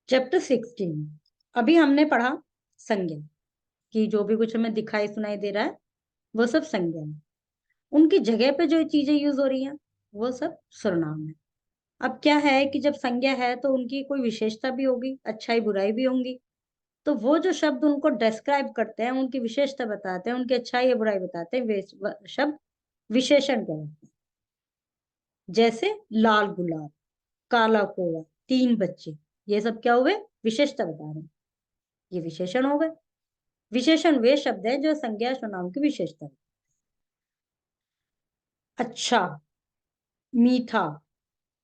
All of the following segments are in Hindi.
चैप्टर 16। अभी हमने पढ़ा संज्ञा कि जो भी कुछ हमें दिखाई सुनाई दे रहा है वो सब संज्ञा है। उनकी जगह पे जो चीजें यूज हो रही हैं वो सब सर्वनाम है। अब क्या है कि जब संज्ञा है तो उनकी कोई विशेषता भी होगी, अच्छाई बुराई भी होंगी। तो वो जो शब्द उनको डिस्क्राइब करते हैं, उनकी विशेषता बताते हैं, उनकी अच्छाई या बुराई बताते हैं, वे शब्द विशेषण कहलाते हैं। जैसे लाल गुलाब, काला कोवा, तीन बच्चे, ये सब क्या हुए? विशेषता बता रहे हैं। ये विशेषण हो गए। विशेषण वे शब्द हैं जो संज्ञा सर्वनाम की विशेषता है। अच्छा, मीठा,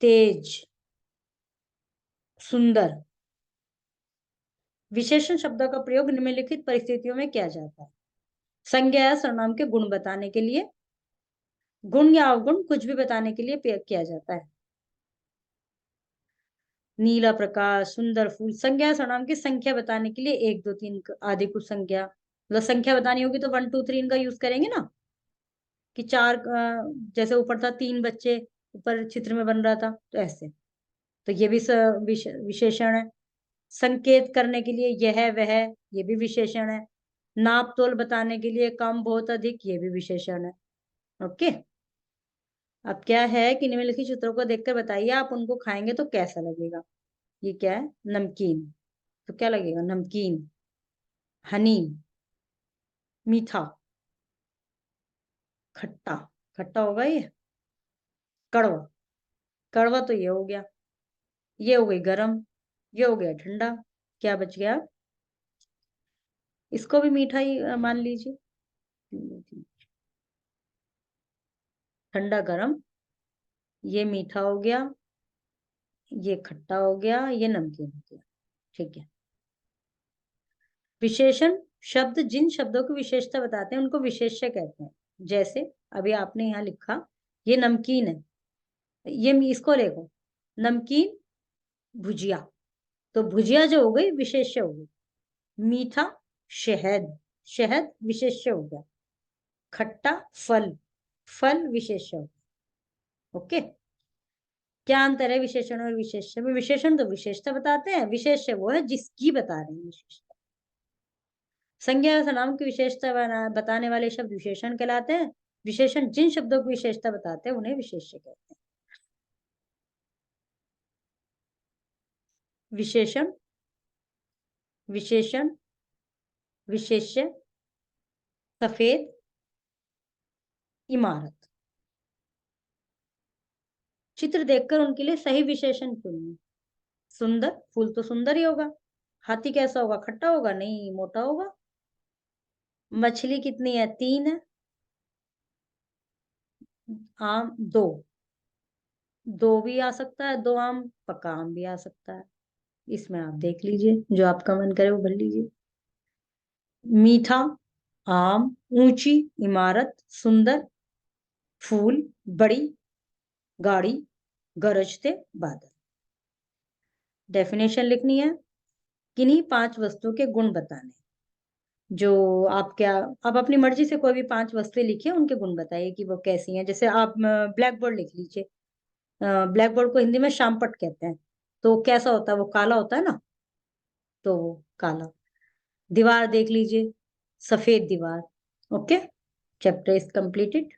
तेज, सुंदर। विशेषण शब्दों का प्रयोग निम्नलिखित परिस्थितियों में किया जाता है। संज्ञा या सर्वनाम के गुण बताने के लिए, गुण या अवगुण कुछ भी बताने के लिए प्रयोग किया जाता है। नीला प्रकाश, सुंदर फूल। संज्ञा या सर्वनाम की संख्या बताने के लिए एक, दो, तीन आदि कुछ संख्या, मतलब संख्या बतानी होगी तो 1 2 3 इनका यूज करेंगे ना। कि चार, जैसे ऊपर था तीन बच्चे, ऊपर चित्र में बन रहा था, तो ऐसे। तो ये भी विशेषण है। संकेत करने के लिए यह वह, ये भी विशेषण है। नाप तोल बताने के लिए कम, बहुत, अधिक, ये भी विशेषण है। ओके। अब क्या है कि निम्नलिखित चित्रों को देखकर बताइए आप उनको खाएंगे तो कैसा लगेगा। ये क्या है? नमकीन। तो क्या लगेगा? नमकीन। हनी, मीठा, खट्टा। खट्टा होगा ये। कड़वा, कड़वा तो ये हो गया। ये हो गई गरम, ये हो गया ठंडा। क्या बच गया? इसको भी मीठा ही मान लीजिए। ठंडा गरम, ये मीठा हो गया, ये खट्टा हो गया, ये नमकीन हो गया। ठीक है। विशेषण शब्द जिन शब्दों की विशेषता बताते हैं उनको विशेष्य कहते हैं। जैसे अभी आपने यहाँ लिखा, ये नमकीन है, ये इसको देखो, नमकीन भुजिया। तो भुजिया जो हो गई विशेष्य हो गई। मीठा, शहद, शहद विशेष्य हो गया। खट्टा, फल, फल विशेष्य हो गया। ओके। क्या अंतर है विशेषण और विशेष्य में? विशेषण तो विशेषता बताते हैं, विशेष्य वो है जिसकी बता रहे हैं विशेषता। संज्ञा और सर्वनाम की विशेषता बताने वाले शब्द विशेषण कहलाते हैं। विशेषण जिन शब्दों की विशेषता बताते हैं उन्हें विशेष्य कहते हैं। विशेषण, विशेषण, विशेष्य, सफेद, इमारत। चित्र देखकर उनके लिए सही विशेषण चुनिए। सुंदर, फूल तो सुंदर ही होगा। हाथी कैसा होगा? खट्टा होगा? नहीं, मोटा होगा। मछली कितनी है? 3 है। आम 2, 2 भी आ सकता है, 2 आम, पक्का आम भी आ सकता है। इसमें आप देख लीजिए, जो आपका मन करे वो भर लीजिए। मीठा, आम, ऊंची इमारत, सुंदर फूल, बड़ी गाड़ी, गरजते बादल। डेफिनेशन लिखनी है। किन्हीं 5 वस्तुओं के गुण बताने। जो आप क्या, आप अपनी मर्जी से कोई भी 5 वस्तुएं लिखिए, उनके गुण बताइए कि वो कैसी हैं। जैसे आप ब्लैक बोर्ड लिख लीजिए। ब्लैक बोर्ड को हिंदी में शामपट कहते हैं। तो कैसा होता है? वो काला होता है ना, तो वो काला। दीवार देख लीजिए, सफेद दीवार। Okay, chapter is completed.